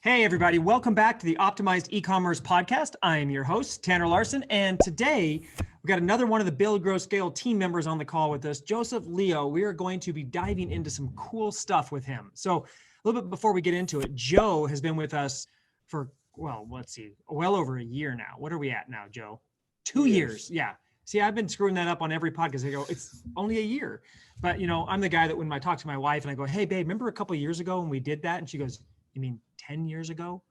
Hey, everybody. Welcome back to the Optimized Ecommerce Podcast. I am your host, Tanner Larsson. And today we've got another one of the Build, Grow, Scale team members on the call with us, Joseph Leo. We are going to be diving into some cool stuff with him. So a little bit before we get into it, Joe has been with us for, well over a year now. What are we at now, Joe? 2 years. Yeah. See, I've been screwing that up on every podcast. I go, it's only a year. But, I'm the guy that when I talk to my wife and I go, hey, babe, remember a couple of years ago when we did that? And she goes, you mean 10 years ago?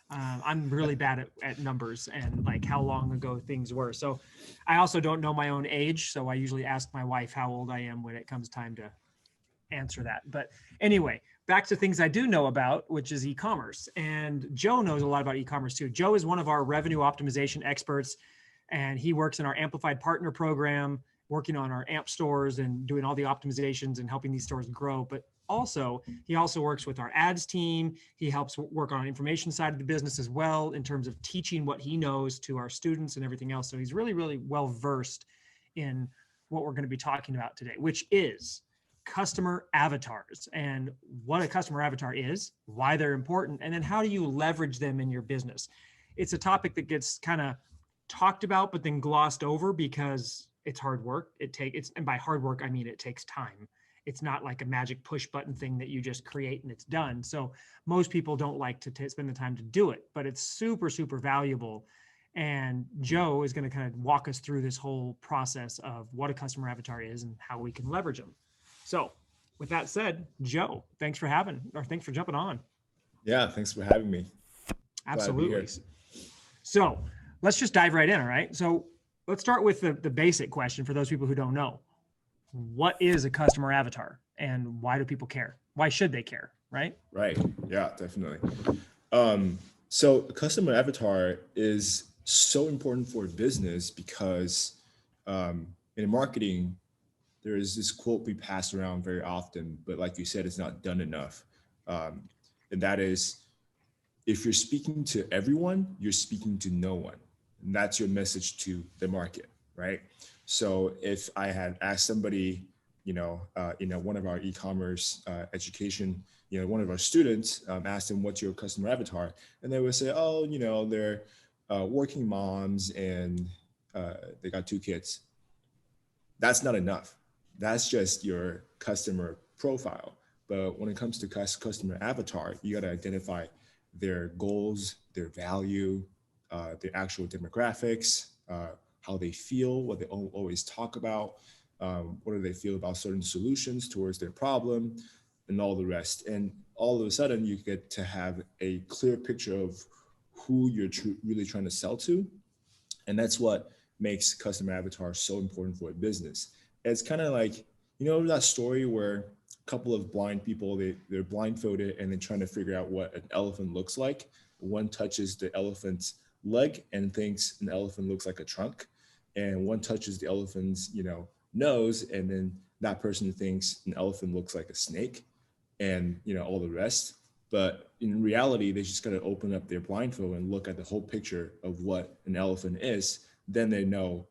I'm really bad at numbers and like how long ago things were. So I also don't know my own age. So I usually ask my wife how old I am when it comes time to answer that. But anyway, back to things I do know about, which is e-commerce. And Joe knows a lot about e-commerce too. Joe is one of our revenue optimization experts, and he works in our Amplified Partner Program, working on our AMP stores and doing all the optimizations and helping these stores grow. But he also works with our ads team. He helps work on the information side of the business as well in terms of teaching what he knows to our students and everything else. So he's really, really well versed in what we're going to be talking about today, which is customer avatars and what a customer avatar is, why they're important, and then how do you leverage them in your business. It's a topic that gets kind of talked about, but then glossed over because it's hard work. And by hard work, I mean, it takes time. It's not like a magic push button thing that you just create and it's done. So most people don't like to spend the time to do it, but it's super, super valuable. And Joe is going to kind of walk us through this whole process of what a customer avatar is and how we can leverage them. So with that said, Joe, thanks for jumping on. Yeah, thanks for having me. Absolutely. So let's just dive right in. All right. So let's start with the basic question for those people who don't know. What is a customer avatar and why do people care? Why should they care? Right. Right. Yeah, definitely. So a customer avatar is so important for a business because in marketing, there is this quote we pass around very often, but like you said, it's not done enough. And that is, if you're speaking to everyone, you're speaking to no one. And that's your message to the market, right? So if I had asked somebody, one of our e-commerce education, one of our students asked them, what's your customer avatar? And they would say, they're working moms and they got 2 kids. That's not enough. That's just your customer profile. But when it comes to customer avatar, you got to identify their goals, their value, their actual demographics, how they feel, what they always talk about, what do they feel about certain solutions towards their problem, and all the rest. And all of a sudden, you get to have a clear picture of who you're really trying to sell to. And that's what makes customer avatar so important for a business. It's kind of like, that story where a couple of blind people, they're blindfolded and they're trying to figure out what an elephant looks like. One touches the elephant's leg and thinks an elephant looks like a trunk, and one touches the elephant's nose, and then that person thinks an elephant looks like a snake, and all the rest. But in reality, they just got to open up their blindfold and look at the whole picture of what an elephant is. Then they know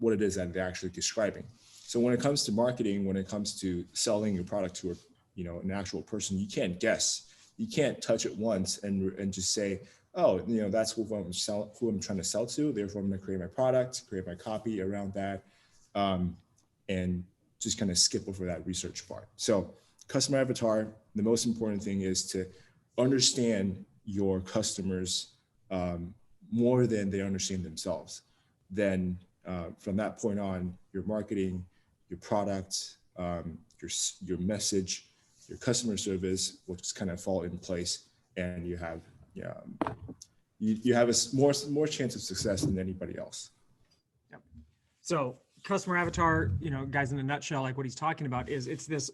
what it is that they're actually describing. So when it comes to marketing, when it comes to selling your product to an actual person, you can't guess. You can't touch it once and just say, oh, that's who I'm trying to sell to. Therefore, I'm going to create my product, create my copy around that, and just kind of skip over that research part. So customer avatar, the most important thing is to understand your customers more than they understand themselves. Then from that point on, your marketing, your product, your message, your customer service will just kind of fall in place, and you have you have a more chance of success than anybody else. Yep. So customer avatar, guys, in a nutshell, like what he's talking about is it's this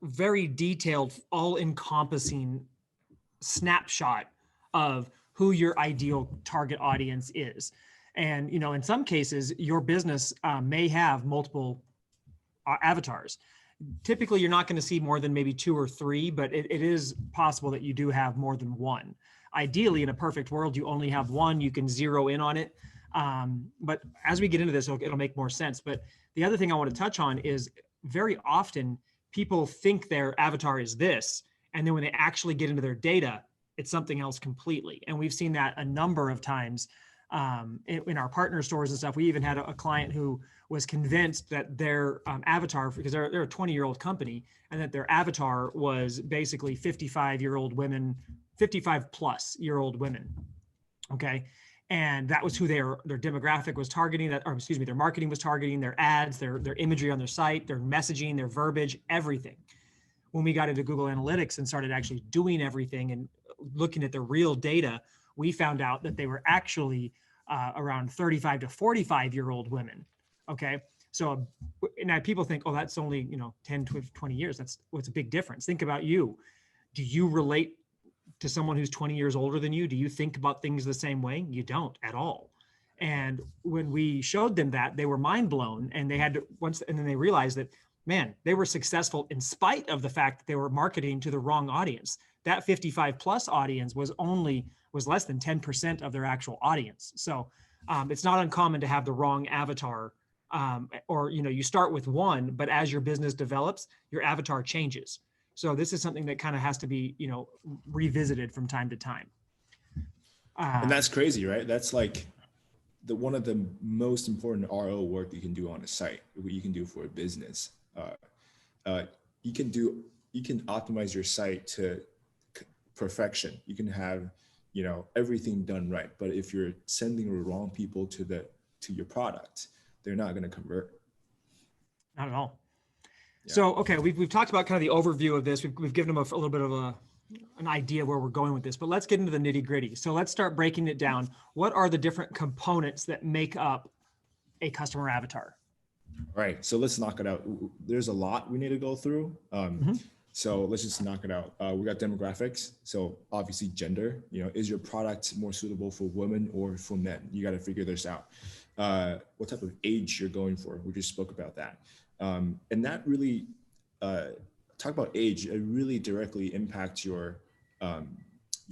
very detailed, all-encompassing snapshot of who your ideal target audience is. And, in some cases, your business may have multiple avatars. Typically, you're not going to see more than maybe 2 or 3, but it is possible that you do have more than one. Ideally, in a perfect world, you only have one. You can zero in on it. But as we get into this, it'll make more sense. But the other thing I want to touch on is very often people think their avatar is this. And then when they actually get into their data, it's something else completely. And we've seen that a number of times in our partner stores and stuff. We even had a client who was convinced that their avatar, because they're a 20-year-old company, and that their avatar was basically 55-year-old women, 55 plus year old women. Okay. And that was who their demographic was targeting, that, or excuse me, their marketing was targeting, their ads, their imagery on their site, their messaging, their verbiage, everything. When we got into Google Analytics and started actually doing everything and looking at the real data, we found out that they were actually around 35 to 45-year-old women. Okay. So now people think, oh, that's only, 10 to 20 years. That's what's a big difference. Think about you. Do you relate to someone who's 20 years older than you? Do you think about things the same way? You don't at all. And when we showed them that, they were mind blown, and they had to and then they realized that, man, they were successful in spite of the fact that they were marketing to the wrong audience. That 55 plus audience was less than 10% of their actual audience. So it's not uncommon to have the wrong avatar, or, you start with one, but as your business develops, your avatar changes. So this is something that kind of has to be, revisited from time to time. And that's crazy, right? That's like one of the most important RO work you can do on a site, what you can do for a business. You can optimize your site to perfection. You can have, everything done right. But if you're sending the wrong people to your product, they're not going to convert. Not at all. Yeah. So, okay, we've talked about kind of the overview of this. We've given them a little bit of an idea where we're going with this, but let's get into the nitty gritty. So let's start breaking it down. What are the different components that make up a customer avatar? All right, so let's knock it out. There's a lot we need to go through. So let's just knock it out. We got demographics. So obviously gender, is your product more suitable for women or for men? You got to figure this out. What type of age you're going for. We just spoke about that. And that really, talk about age, it really directly impacts your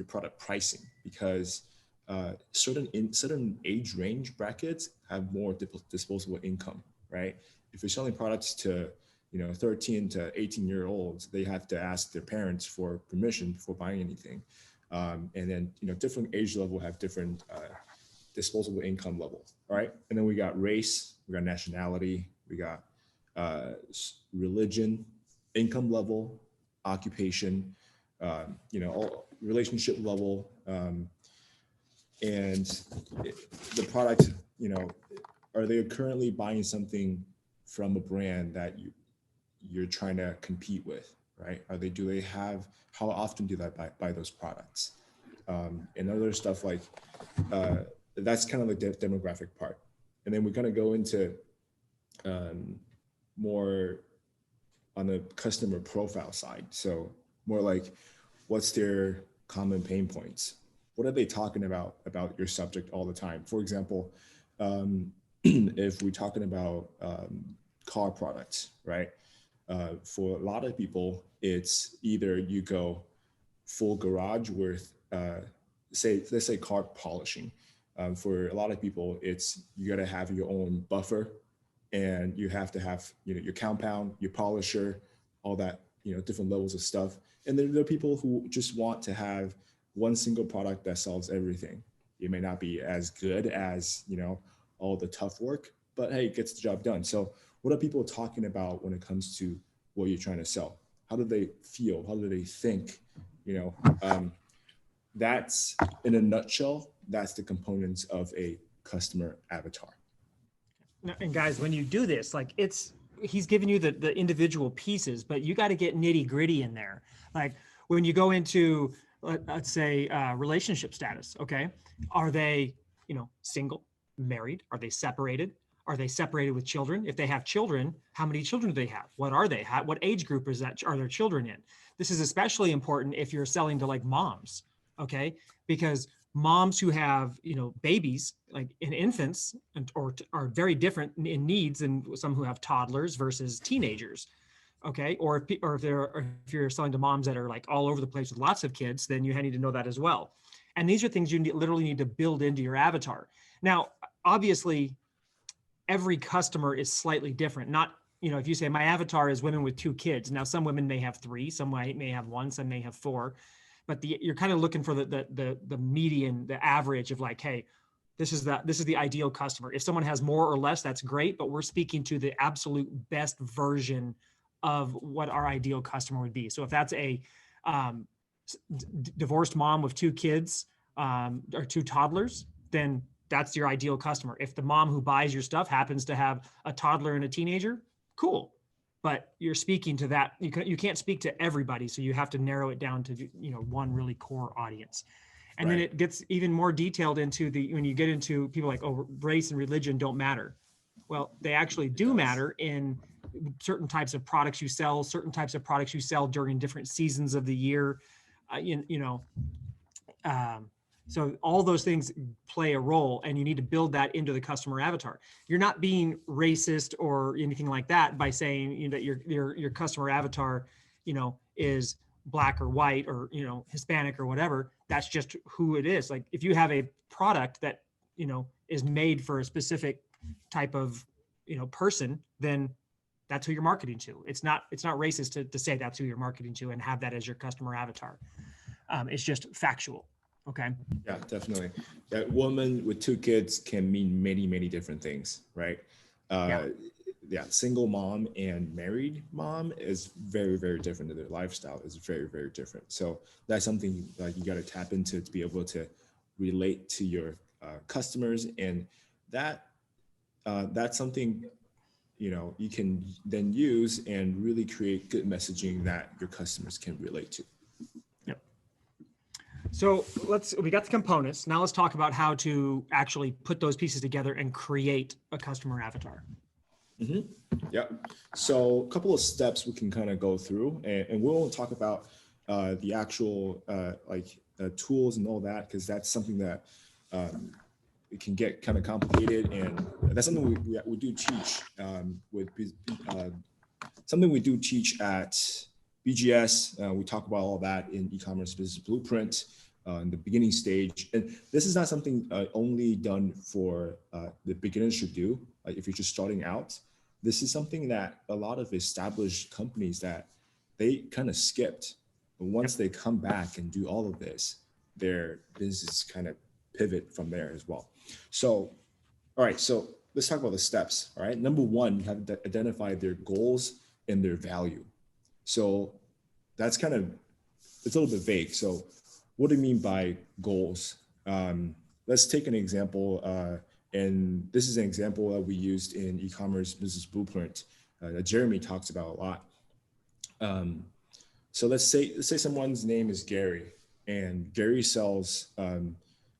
product pricing, because certain age range brackets have more disposable income, right? If you're selling products to 13 to 18-year-olds, they have to ask their parents for permission before buying anything. And then different age level have different disposable income level, all right? And then we got race, we got nationality, we got religion, income level, occupation, all relationship level, and the product, are they currently buying something from a brand that you're trying to compete with, right? How often do they buy those products? And other stuff like, that's kind of the demographic part. And then we're going to go into more on the customer profile side. So more like, what's their common pain points? What are they talking about your subject all the time? For example, if we're talking about car products, right? For a lot of people, it's either you go full garage with, let's say car polishing. For a lot of people, it's you got to have your own buffer, and you have to have your compound, your polisher, all that different levels of stuff. And then there are people who just want to have one single product that solves everything. It may not be as good as all the tough work, but hey, it gets the job done. So what are people talking about when it comes to what you're trying to sell? How do they feel? How do they think? That's, in a nutshell, that's the components of a customer avatar. And guys, when you do this, he's giving you the individual pieces, but you got to get nitty gritty in there. Like when you go into, let's say, relationship status, okay? Are they, single, married? Are they separated? Are they separated with children? If they have children, how many children do they have? What are they? What age group are their children in? This is especially important if you're selling to moms, okay? Because moms who have, babies, like in infants, or are very different in needs than some who have toddlers versus teenagers, okay? Or if you're selling to moms that are all over the place with lots of kids, then you need to know that as well. And these are things you literally need to build into your avatar. Now, obviously, every customer is slightly different. Not, if you say my avatar is women with 2 kids, now some women may have 3, some may have 1, some may have 4. but you're kind of looking for the median, the average of like, hey, this is the ideal customer. If someone has more or less, that's great, but we're speaking to the absolute best version of what our ideal customer would be. So if that's a divorced mom with 2 kids or 2 toddlers, then that's your ideal customer. If the mom who buys your stuff happens to have a toddler and a teenager, cool. But you're speaking to that. You can't speak to everybody, so you have to narrow it down to one really core audience. And then it gets even more detailed into when you get into people like, oh, race and religion don't matter. Well, they actually do matter in certain types of products you sell, during different seasons of the year. So all those things play a role, and you need to build that into the customer avatar. You're not being racist or anything like that by saying that your customer avatar, is Black or white or Hispanic or whatever. That's just who it is. Like if you have a product that is made for a specific type of person, then that's who you're marketing to. It's not racist to say that's who you're marketing to and have that as your customer avatar. It's just factual. Okay. Yeah, definitely. That woman with 2 kids can mean many, many different things, right? Yeah, single mom and married mom is very, very different. Their lifestyle is very, very different. So that's something like you got to tap into to be able to relate to your customers, and that's something you can then use and really create good messaging that your customers can relate to. Yep. So we got the components. Now let's talk about how to actually put those pieces together and create a customer avatar. Mm-hmm. Yeah. So a couple of steps we can kind of go through, and we won't talk about the actual tools and all that, because that's something that it can get kind of complicated, and that's something we do teach something we do teach at BGS. We talk about all that in e-commerce business blueprint in the beginning stage, and this is not something only done for the beginners should do. Like if you're just starting out, this is something that a lot of established companies that they kind of skipped. But once they come back and do all of this, their business kind of pivot from there as well. So, all right, so let's talk about the steps. All right, number 1, you have to identify their goals and their value. So that's it's a little bit vague. So what do you mean by goals? Let's take an example. And this is an example that we used in e-commerce business blueprint that Jeremy talks about a lot. So let's say someone's name is Gary, and Gary sells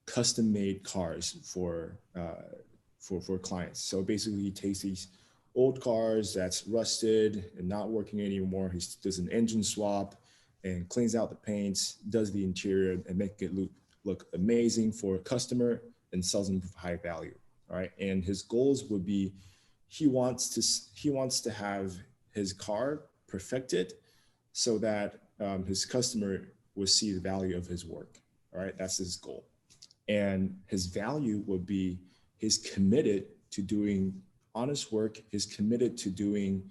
custom-made cars for clients. So basically, he takes these old cars that's rusted and not working anymore. He does an engine swap and cleans out the paints, does the interior, and make it look amazing for a customer, and sells them for high value. All right. And his goals would be, he wants to have his car perfected so that his customer will see the value of his work. All right. That's his goal. And his value would be, he's committed to doing honest work. He's committed to doing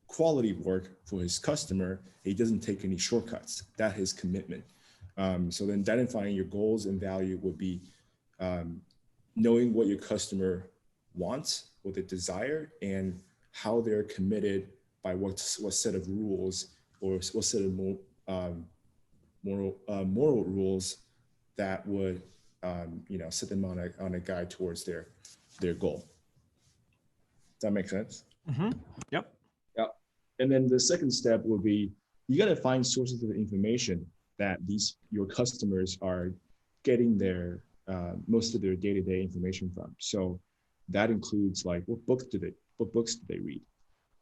quality work for his customer. He doesn't take any shortcuts. That's his commitment. So then identifying your goals and value would be knowing what your customer wants, what they desire, and how they're committed by what set of rules or what set of moral rules that would set them on a guide towards their goal. Does that make sense? Mm-hmm. Yep. Yep. And then the second step would be, you got to find sources of information that your customers are getting their most of their day-to-day information from. So that includes like, what books do they read?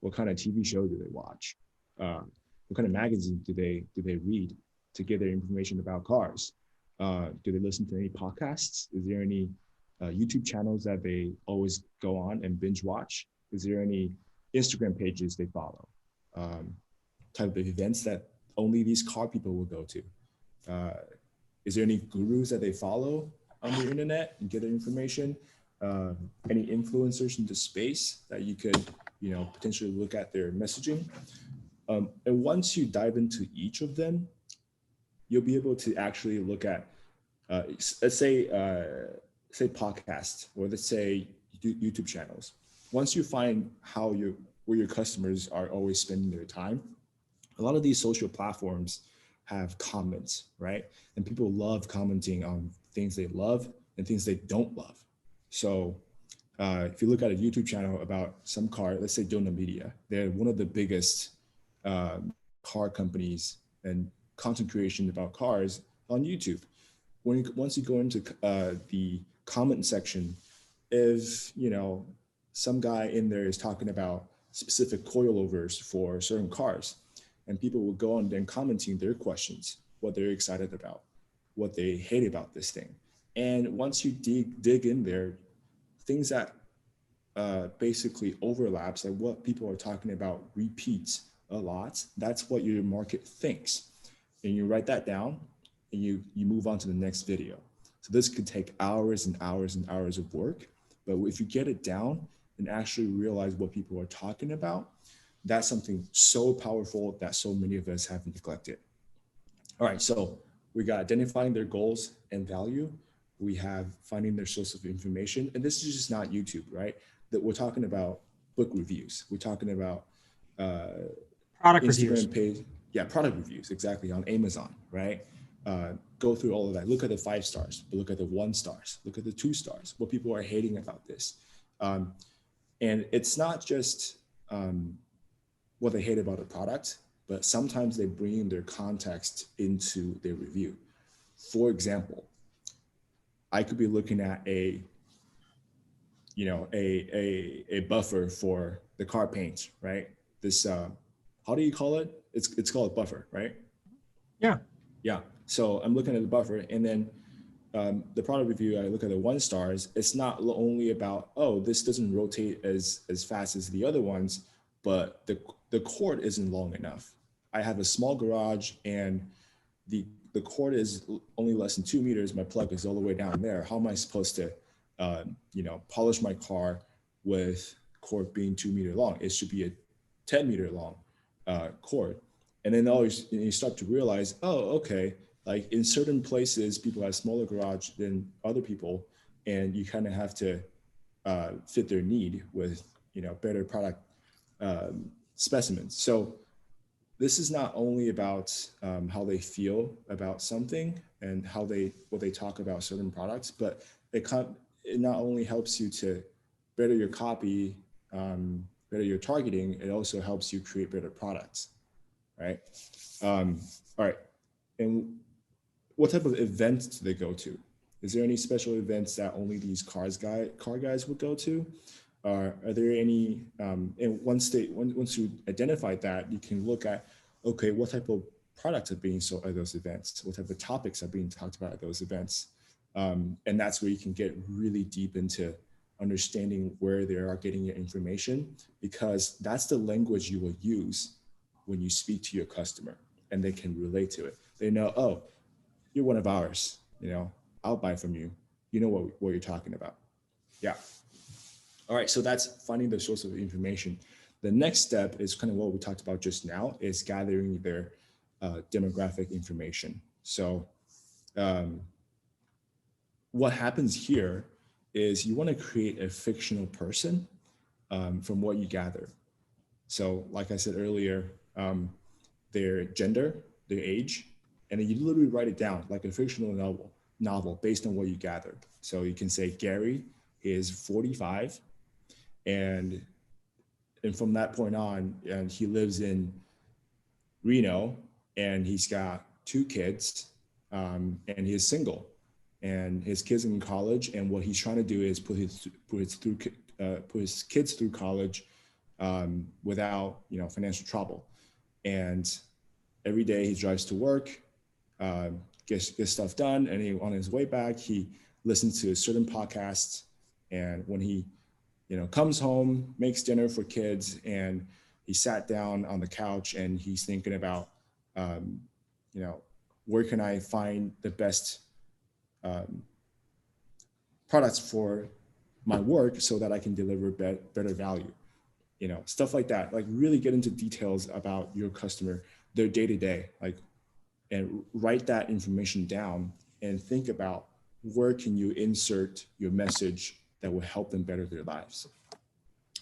What kind of TV show do they watch? What kind of magazines do they read to get their information about cars? Do they listen to any podcasts? Is there any YouTube channels that they always go on and binge watch? Is there any Instagram pages they follow? Type of events that only these car people will go to? Is there any gurus that they follow on the internet and get their information? Any influencers in the space that you could, potentially look at their messaging? And once you dive into each of them, you'll be able to actually look at, let's say podcasts, or let's say YouTube channels. Once you find where your customers are always spending their time, a lot of these social platforms have comments, right? And people love commenting on things they love and things they don't love. So if you look at a YouTube channel about some car, let's say Dona Media, they're one of the biggest car companies and content creation about cars on YouTube. Once you go into the comment section, if some guy in there is talking about specific coilovers for certain cars, and people will go on then commenting their questions, what they're excited about, what they hate about this thing. And once you dig in there, things that basically overlaps, like what people are talking about repeats a lot, that's what your market thinks. And you write that down and you move on to the next video. So this could take hours and hours and hours of work, but if you get it down and actually realize what people are talking about, that's something so powerful that so many of us have neglected. All right, so we got identifying their goals and value. We have finding their source of information. And this is just not YouTube, right? That we're talking about book reviews. We're talking about Product Instagram reviews. page. Yeah, product reviews, exactly, on Amazon, right? Go through all of that. Look at the 5 stars, but look at the 1 stars. Look at the 2 stars. What people are hating about this. And it's not just what they hate about the product, but sometimes they bring their context into their review. For example, I could be looking at a buffer for the car paint, right? This, how do you call it? It's called a buffer, right? Yeah. Yeah. So I'm looking at the buffer, and then the product review, I look at the 1 stars. It's not only about, oh, this doesn't rotate as fast as the other ones, but the cord isn't long enough. I have a small garage, and the cord is only less than 2 meters. My plug is all the way down there. How am I supposed to, polish my car with cord being 2 meter long? It should be a 10 meter long cord. And then you start to realize, oh, okay, like in certain places, people have smaller garage than other people, and you kind of have to fit their need with, better product specimens. So this is not only about how they feel about something and what they talk about certain products, but it not only helps you to better your copy, better your targeting, it also helps you create better products, right? All right. And what type of events do they go to? Is there any special events that only these car guys would go to? Are there any, and once you identify that, you can look at, okay, what type of products are being sold at those events? What type of topics are being talked about at those events? And that's where you can get really deep into understanding where they are getting your information, because that's the language you will use when you speak to your customer, and they can relate to it. They know, oh, you're one of ours, I'll buy from you. You know what you're talking about. Yeah. All right, so that's finding the source of information. The next step is kind of what we talked about just now, is gathering their demographic information. So what happens here is you want to create a fictional person from what you gather. So like I said earlier, their gender, their age, and then you literally write it down like a fictional novel based on what you gather. So you can say Gary is 45, and from that point on, and he lives in Reno, and he's got 2 kids, and he is single, and his kids in college. And what he's trying to do is put his kids through college without financial trouble. And every day he drives to work, gets stuff done, and on his way back he listens to a certain podcast. And when he comes home, makes dinner for kids, and he sat down on the couch and he's thinking about, where can I find the best products for my work so that I can deliver better value. stuff like that. Like really get into details about your customer, their day to day, and write that information down and think about where can you insert your message that will help them better their lives.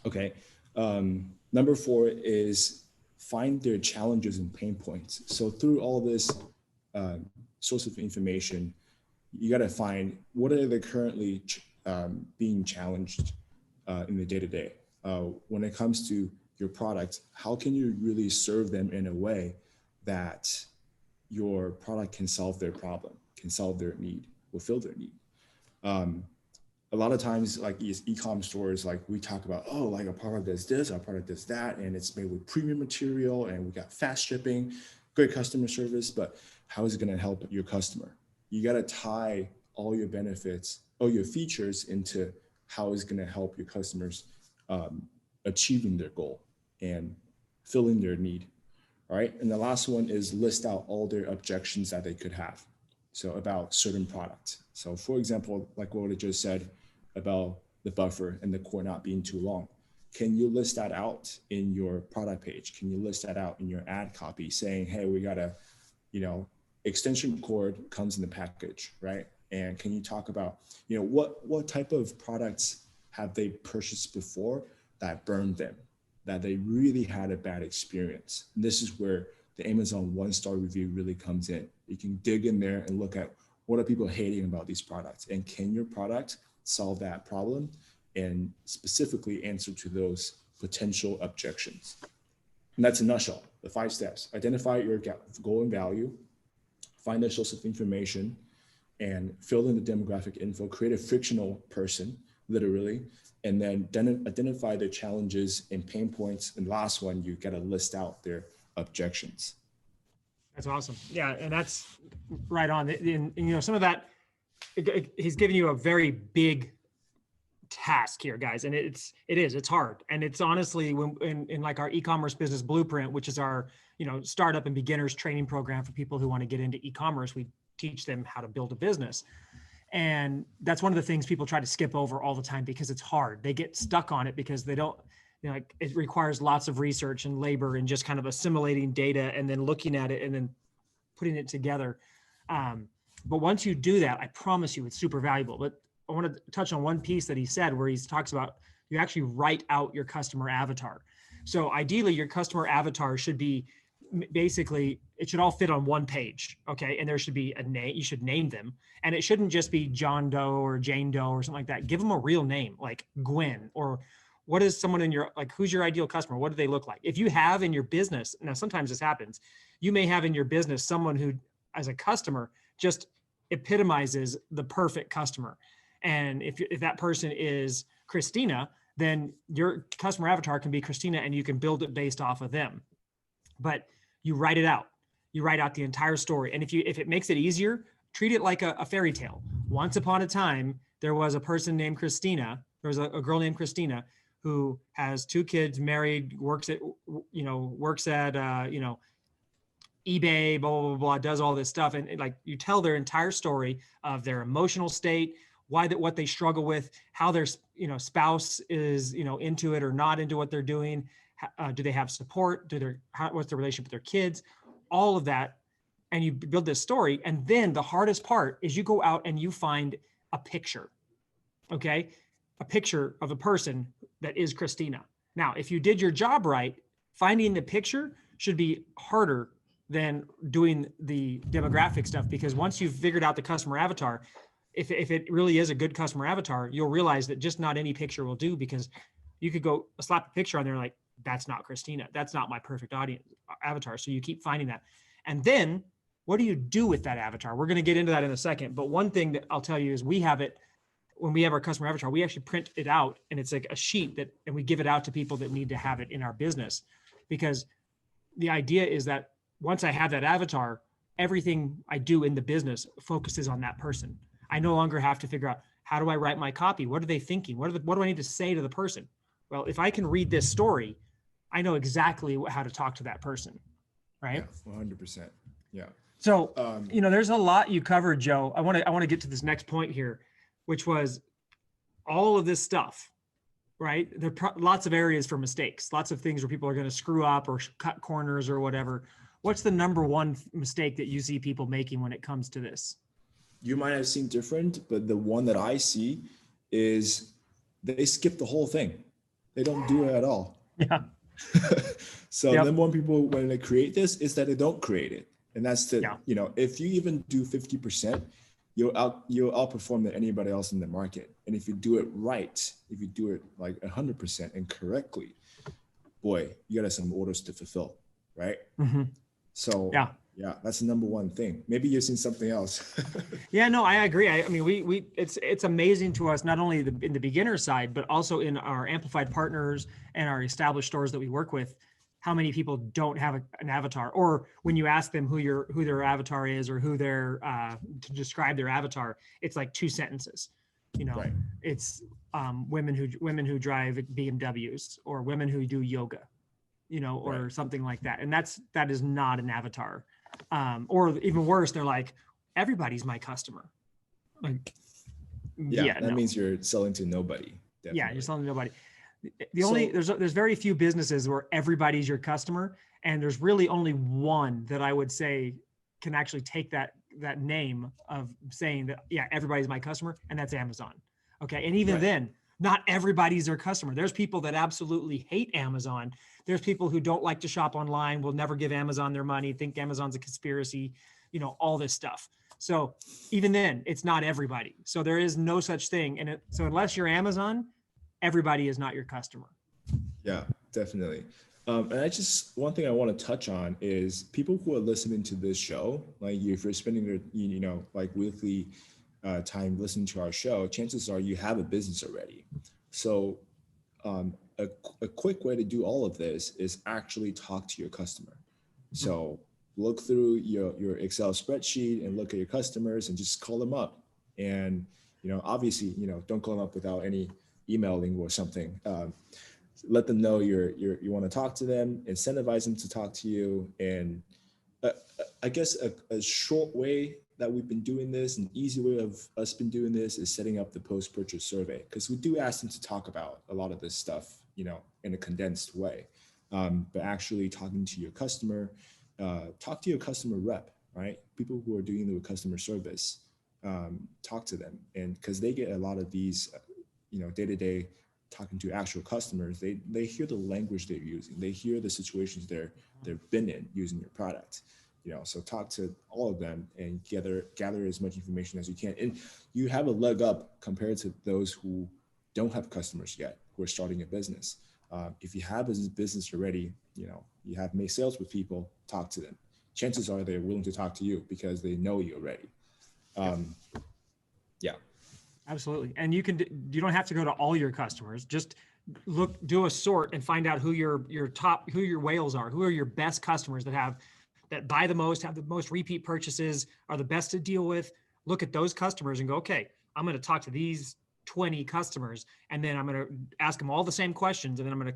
Okay. Number 4 is find their challenges and pain points. So through all this source of information, you got to find what are they currently being challenged in the day-to-day. When it comes to your product, how can you really serve them in a way that your product can solve their problem, can solve their need, fulfill their need? A lot of times, like these e-com stores, like we talk about, oh, like our product does this, our product does that, and it's made with premium material, and we got fast shipping, great customer service, but how is it going to help your customer? You got to tie all your benefits, all your features into how it's going to help your customers achieving their goal and filling their need. All right. And the last one is list out all their objections that they could have. So about certain products. So for example, like what I just said about the buffer and the cord not being too long. Can you list that out in your product page? Can you list that out in your ad copy saying, hey, we got a, extension cord comes in the package, right? And can you talk about, what type of products have they purchased before that burned them, that they really had a bad experience? And this is where the Amazon 1-star review really comes in. You can dig in there and look at what are people hating about these products, and can your product solve that problem and specifically answer to those potential objections? And that's a nutshell, the 5 steps. Identify your goal and value, find the source of information, and fill in the demographic info, create a frictional person, literally, and then identify their challenges and pain points. And last one, you got to list out their objections. That's awesome. Yeah. And that's right on. And some of that, he's giving you a very big task here, guys. And it's hard. And it's honestly, when in like our e-commerce business blueprint, which is our, startup and beginners training program for people who want to get into e-commerce, we teach them how to build a business. And that's one of the things people try to skip over all the time because it's hard. They get stuck on it because they don't, it requires lots of research and labor and just kind of assimilating data and then looking at it and then putting it together. But once you do that, I promise you it's super valuable. But I want to touch on one piece that he said where he talks about you actually write out your customer avatar. So ideally your customer avatar should be basically, it should all fit on one page. Okay. And there should be a name, you should name them. And it shouldn't just be John Doe or Jane Doe or something like that. Give them a real name like Gwen, or what is someone in your, like, who's your ideal customer? What do they look like? If you have in your business, now sometimes this happens, you may have in your business someone who, as a customer, just epitomizes the perfect customer. And if that person is Christina, then your customer avatar can be Christina and you can build it based off of them. But you write it out. You write out the entire story. And if it makes it easier, treat it like a fairy tale. Once upon a time, there was a person named Christina. There was a girl named Christina who has 2 kids, married, works at eBay, blah, blah, blah, blah, does all this stuff. And like you tell their entire story of their emotional state, what they struggle with, how their, spouse is, into it or not into what they're doing. Do they have support? What's the relationship with their kids? All of that. And you build this story. And then the hardest part is you go out and you find a picture. Okay. A picture of a person that is Christina. Now, if you did your job right, finding the picture should be harder than doing the demographic stuff, because once you've figured out the customer avatar, if it really is a good customer avatar, you'll realize that just not any picture will do, because you could go slap a picture on there like, that's not Christina. That's not my perfect audience avatar. So you keep finding that. And then what do you do with that avatar? We're going to get into that in a second. But one thing that I'll tell you is we have it, when we have our customer avatar, we actually print it out, and it's like a sheet and we give it out to people that need to have it in our business, because the idea is that once I have that avatar, everything I do in the business focuses on that person. I no longer have to figure out, how do I write my copy? What are they thinking? What do I need to say to the person? Well, if I can read this story, I know exactly how to talk to that person, right? Yeah, 100%. Yeah. So, there's a lot you covered, Joe. I want to get to this next point here, which was all of this stuff. right? There are lots of areas for mistakes, lots of things where people are going to screw up or cut corners or whatever. What's the number one mistake that you see people making when it comes to this? You might have seen different, but the one that I see is they skip the whole thing. They don't do it at all. Yeah. So Yep. number one, people when they create this is that they don't create it, and that's the Yeah. if you even do 50%, you'll outperform anybody else in the market. And if you do it right, if you do it like 100% and correctly, boy, you got some orders to fulfill, right? Mm-hmm. So yeah, that's the number one thing. Maybe you've seen something else. Yeah, no, I agree. I mean, it's amazing to us, not only in the beginner side, but also in our amplified partners and our established stores that we work with, how many people don't have an avatar, or when you ask them who their avatar is or who their to describe their avatar, it's like 2 sentences. Right. It's women who drive BMWs or women who do yoga, or Right. something like that. And that is not an avatar. Or even worse, they're like, everybody's my customer. Like, That means you're selling to nobody. Definitely. Yeah, you're selling to nobody. There's very few businesses where everybody's your customer, and there's really only one that I would say can actually take that name of saying that, yeah, everybody's my customer, and that's Amazon. Okay, and even then, not everybody's their customer. There's people that absolutely hate Amazon. There's people who don't like to shop online, will never give Amazon their money, think Amazon's a conspiracy, all this stuff. So even then, it's not everybody. So there is no such thing. And so unless you're Amazon, everybody is not your customer. Yeah, definitely. And one thing I want to touch on is people who are listening to this show, like if you're spending your, like weekly time listening to our show, chances are you have a business already. So a quick way to do all of this is actually talk to your customer. So look through your Excel spreadsheet and look at your customers and just call them up. And, obviously, don't call them up without any emailing or something. Let them know you want to talk to them, incentivize them to talk to you. And I guess a short way that we've been doing this, an easy way of us been doing this, is setting up the post-purchase survey, because we do ask them to talk about a lot of this stuff, in a condensed way. But actually talking to your customer, talk to your customer rep, right? People who are dealing with customer service, talk to them. And because they get a lot of these, day-to-day talking to actual customers, they hear the language they're using, they hear the situations they've been in using your product. So talk to all of them and gather as much information as you can. And you have a leg up compared to those who don't have customers yet, who are starting a business. If you have a business already, you have made sales with people, talk to them. Chances are they're willing to talk to you because they know you already. Yeah. Absolutely. And you don't have to go to all your customers. Just do a sort and find out who your whales are, who are your best customers that buy the most, have the most repeat purchases, are the best to deal with. Look at those customers and go, okay, I'm going to talk to these 20 customers, and then I'm going to ask them all the same questions. And then I'm going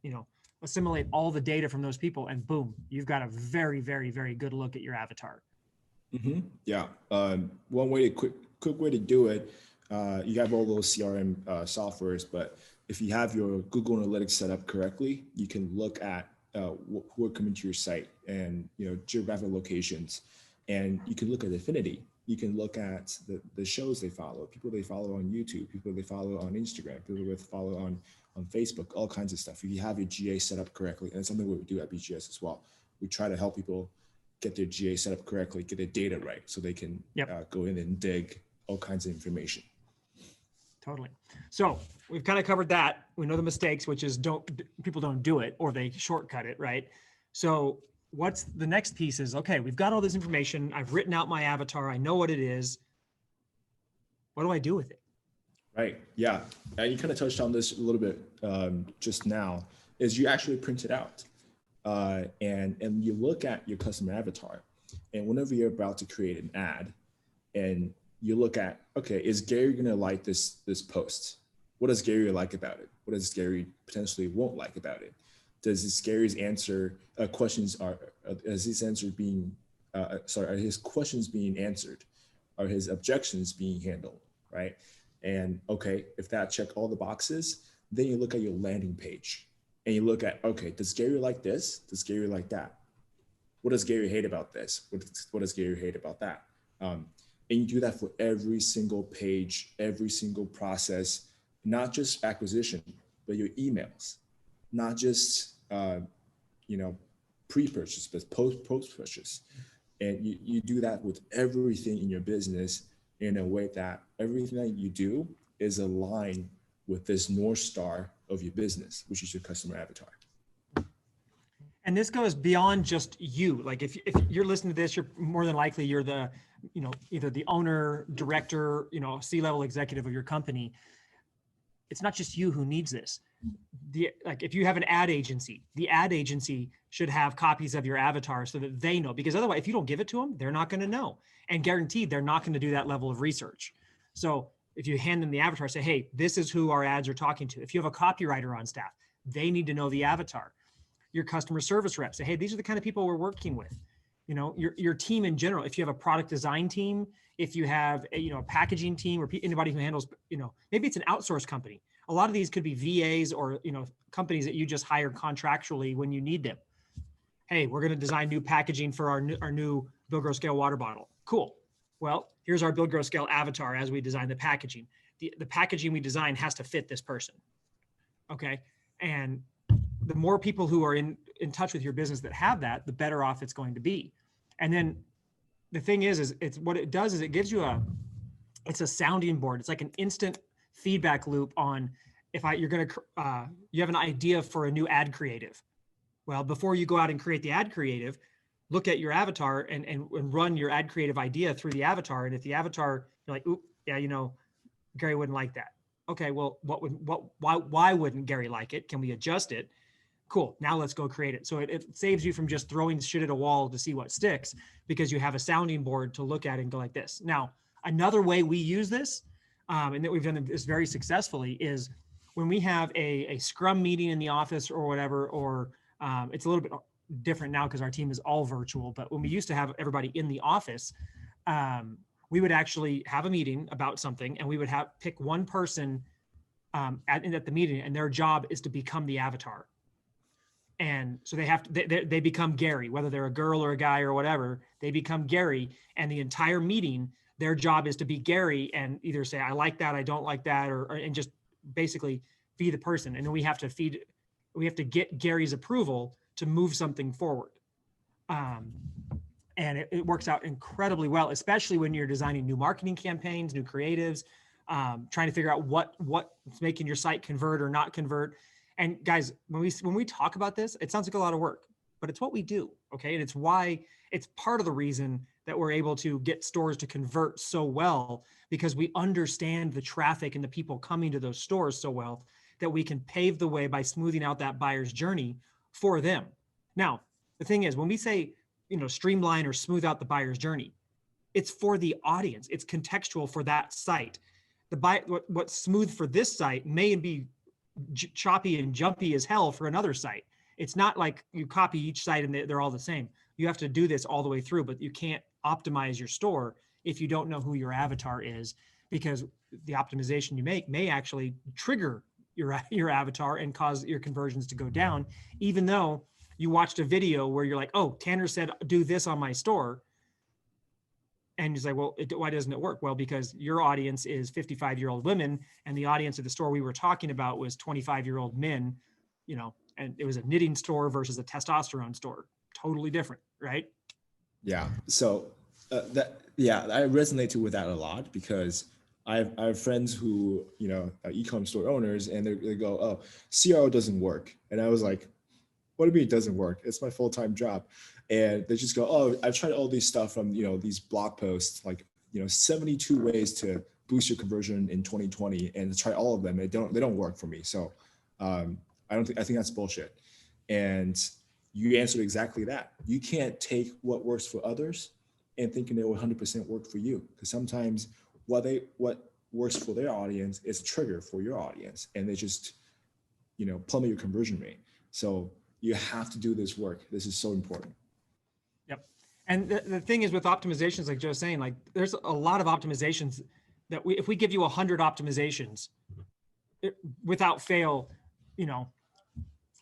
to, assimilate all the data from those people, and boom, you've got a very, very, very good look at your avatar. Mm-hmm. Yeah. One way quick way to do it, you have all those CRM softwares, but if you have your Google Analytics set up correctly, you can look at who are coming to your site and geographic locations, and you can look at affinity. You can look at the shows they follow, people they follow on YouTube, people they follow on Instagram, people they follow on Facebook, all kinds of stuff. If you have your GA set up correctly, and it's something we do at BGS as well, we try to help people get their GA set up correctly, get their data right, so they can go in and dig all kinds of information. Totally. So we've kind of covered that. We know the mistakes, which is people don't do it, or they shortcut it, right? So what's the next piece is, okay, we've got all this information. I've written out my avatar. I know what it is. What do I do with it? Right. Yeah. You kind of touched on this a little bit just now, is you actually print it out and you look at your customer avatar, and whenever you're about to create an ad and you look at, okay, is Gary going to like this post? What does Gary like about it? What does Gary potentially won't like about it? Does this Gary's answer questions are his questions being answered? Are his objections being handled? Right. And okay, if that check all the boxes, Then you look at your landing page and you look at, okay, does Gary like this? Does Gary like that? What does Gary hate about this? What does Gary hate about that? And you do that for every single page, every single process, not just acquisition, but your emails, not just, pre-purchase, but post-purchase. And you do that with everything in your business in a way that everything that you do is aligned with this North Star of your business, which is your customer avatar. And this goes beyond just you. Like if you're listening to this, you're more than likely you're the, either the owner, director, C-level executive of your company. It's not just you who needs this. Like if you have an ad agency, the ad agency should have copies of your avatar so that they know, because otherwise, if you don't give it to them, they're not going to know, and guaranteed they're not going to do that level of research. So if you hand them the avatar, say, hey, this is who our ads are talking to. If you have a copywriter on staff, they need to know the avatar. Your customer service reps say, hey, these are the kind of people we're working with. Your team in general. If you have a product design team, if you have a packaging team, or anybody who handles, maybe it's an outsourced company. A lot of these could be VAs or companies that you just hire contractually when you need them. Hey, we're going to design new packaging for our new Build Grow Scale water bottle. Cool. Well, here's our Build Grow Scale avatar as we design the packaging. The packaging we design has to fit this person. Okay. And the more people who are in touch with your business that have that, the better off it's going to be. And then the thing is it's what it does is it gives you it's a sounding board. It's like an instant feedback loop on you have an idea for a new ad creative. Well, before you go out and create the ad creative, look at your avatar and run your ad creative idea through the avatar. And if the avatar, you're like, oop, yeah, Gary wouldn't like that. Okay, well, why wouldn't Gary like it? Can we adjust it? Cool, now let's go create it. So it saves you from just throwing shit at a wall to see what sticks, because you have a sounding board to look at and go like this. Now, another way we use this, and that we've done this very successfully, is when we have a scrum meeting in the office or whatever, or it's a little bit different now because our team is all virtual, but when we used to have everybody in the office, we would actually have a meeting about something, and we would pick one person at the meeting, and their job is to become the avatar. And so they become Gary, whether they're a girl or a guy or whatever, they become Gary, and the entire meeting, their job is to be Gary and either say, I like that, I don't like that, and just basically be the person. And then we have to get Gary's approval to move something forward. And it works out incredibly well, especially when you're designing new marketing campaigns, new creatives, trying to figure out what's making your site convert or not convert. And guys, when we talk about this, it sounds like a lot of work, but it's what we do, okay? And it's part of the reason that we're able to get stores to convert so well, because we understand the traffic and the people coming to those stores so well that we can pave the way by smoothing out that buyer's journey for them. Now, the thing is, when we say, streamline or smooth out the buyer's journey, it's for the audience. It's contextual for that site. What's smooth for this site may be choppy and jumpy as hell for another site. It's not like you copy each site and they're all the same. You have to do this all the way through, but you can't optimize your store if you don't know who your avatar is, because the optimization you make may actually trigger your avatar and cause your conversions to go down, even though you watched a video where you're like, oh, Tanner said, do this on my store. And he's like, well, why doesn't it work? Well, because your audience is 55-year-old women, and the audience of the store we were talking about was 25-year-old men, and it was a knitting store versus a testosterone store. Totally different, right? Yeah. So I resonate with that a lot, because I have friends who, e-commerce store owners, and they go, oh, CRO doesn't work. And I was like, what do you mean it doesn't work? It's my full-time job. And they just go, oh, I've tried all these stuff from, these blog posts, like, 72 ways to boost your conversion in 2020, and try all of them. They don't work for me. So I think that's bullshit. And you answered exactly that. You can't take what works for others and thinking it will 100% work for you. Because sometimes what works for their audience is a trigger for your audience, and they just, plummet your conversion rate. So you have to do this work. This is so important. Yep. And the thing is with optimizations, like Joe's saying, like there's a lot of optimizations that if we give you 100 optimizations, without fail,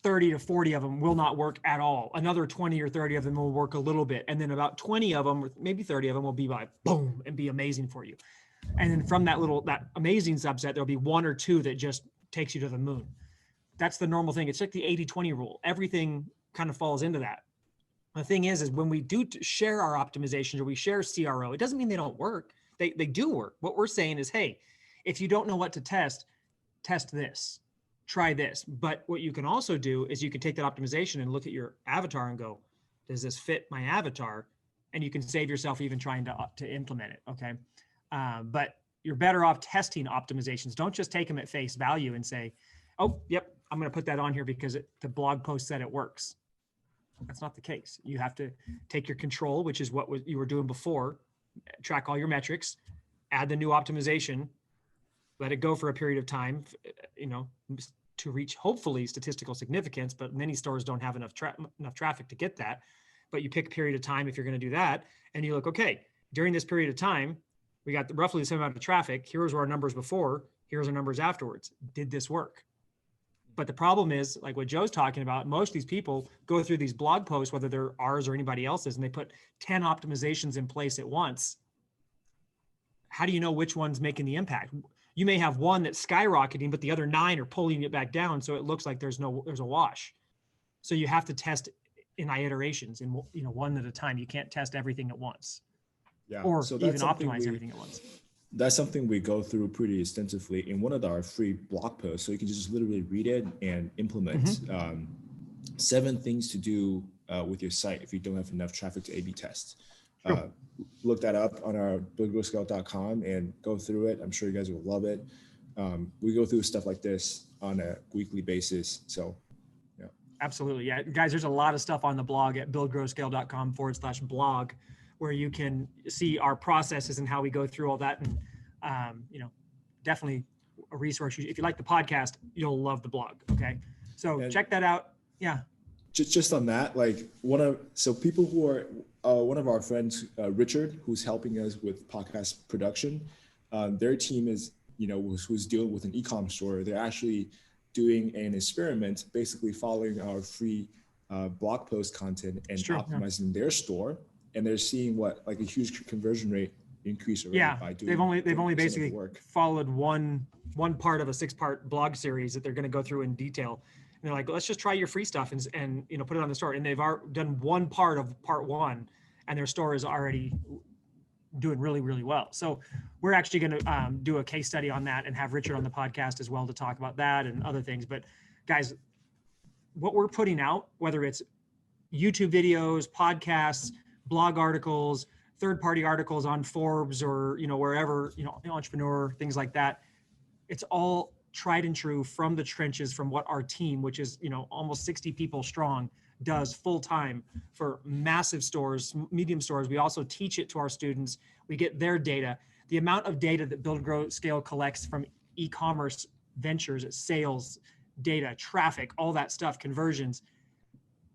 30 to 40 of them will not work at all. Another 20 or 30 of them will work a little bit. And then about 20 of them, maybe 30 of them will be like, boom, and be amazing for you. And then from that amazing subset, there'll be one or two that just takes you to the moon. That's the normal thing. It's like the 80-20 rule. Everything kind of falls into that. The thing is when we do share our optimizations or we share CRO, it doesn't mean they don't work. They do work. What we're saying is, hey, if you don't know what to test this, try this. But what you can also do is you can take that optimization and look at your avatar and go, does this fit my avatar? And you can save yourself even trying to implement it. Okay. But you're better off testing optimizations. Don't just take them at face value and say, oh, yep, I'm going to put that on here because the blog post said it works. That's not the case. You have to take your control, which is what you were doing before, track all your metrics, add the new optimization, let it go for a period of time, to reach hopefully statistical significance, but many stores don't have enough traffic to get that. But you pick a period of time if you're going to do that, and you look, okay, during this period of time, we got roughly the same amount of traffic. Here's our numbers before, here's our numbers afterwards. Did this work? But the problem is, like what Joe's talking about, most of these people go through these blog posts, whether they're ours or anybody else's, and they put 10 optimizations in place at once. How do you know which one's making the impact? You may have one that's skyrocketing, but the other 9 are pulling it back down. So it looks like there's a wash. So you have to test in iterations and one at a time. You can't test everything at once. Yeah. Or even optimize everything at once. That's something we go through pretty extensively in one of our free blog posts. So you can just literally read it and implement 7 things to do with your site if you don't have enough traffic to A/B test. Sure. Look that up on our buildgrowscale.com and go through it. I'm sure you guys will love it. We go through stuff like this on a weekly basis. So, yeah. Absolutely. Yeah. Guys, there's a lot of stuff on the blog at buildgrowscale.com/blog where you can see our processes and how we go through all that. And, definitely a resource. If you like the podcast, you'll love the blog. Okay. So check that out. Yeah. Just on that, people who are, one of our friends, Richard, who's helping us with podcast production, their team is, who's dealing with an e-com store. They're actually doing an experiment, basically following our free blog post content and optimizing their store. And they're seeing a huge conversion rate increase already by doing. They've only basically followed one part of a 6-part blog series that they're going to go through in detail. And they're like, let's just try your free stuff and put it on the store. And they've done one part of part 1, and their store is already doing really, really well. So we're actually going to do a case study on that and have Richard on the podcast as well to talk about that and other things. But guys, what we're putting out, whether it's YouTube videos, podcasts, blog articles, third-party articles on Forbes or, wherever, Entrepreneur, things like that, it's all tried and true from the trenches, from what our team, which is, almost 60 people strong, does full time for massive stores, medium stores. We also teach it to our students. We get their data. The amount of data that Build, Grow, Scale collects from e-commerce ventures, sales, data, traffic, all that stuff, conversions.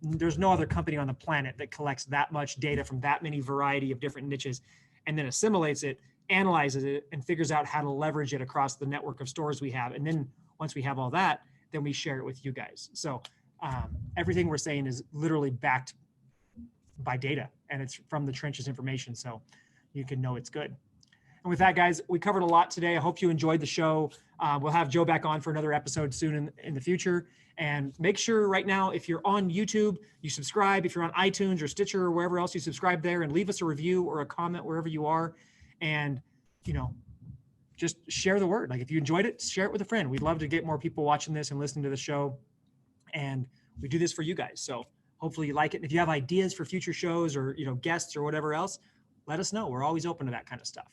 There's no other company on the planet that collects that much data from that many variety of different niches and then assimilates it, analyzes it, and figures out how to leverage it across the network of stores we have. And then once we have all that, then we share it with you guys. So everything we're saying is literally backed by data, and it's from the trenches information, so you can know it's good. And with that, guys, we covered a lot today. I hope you enjoyed the show. We'll have Joe back on for another episode soon in the future. And make sure right now, if you're on YouTube, you subscribe. If you're on iTunes or Stitcher or wherever else, you subscribe there and leave us a review or a comment wherever you are. And, just share the word. Like if you enjoyed it, share it with a friend. We'd love to get more people watching this and listening to the show. And we do this for you guys. So hopefully you like it. And if you have ideas for future shows or, guests or whatever else, let us know. We're always open to that kind of stuff.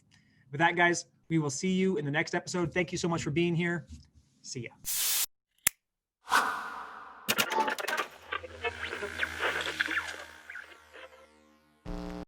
With that, guys, we will see you in the next episode. Thank you so much for being here. See ya.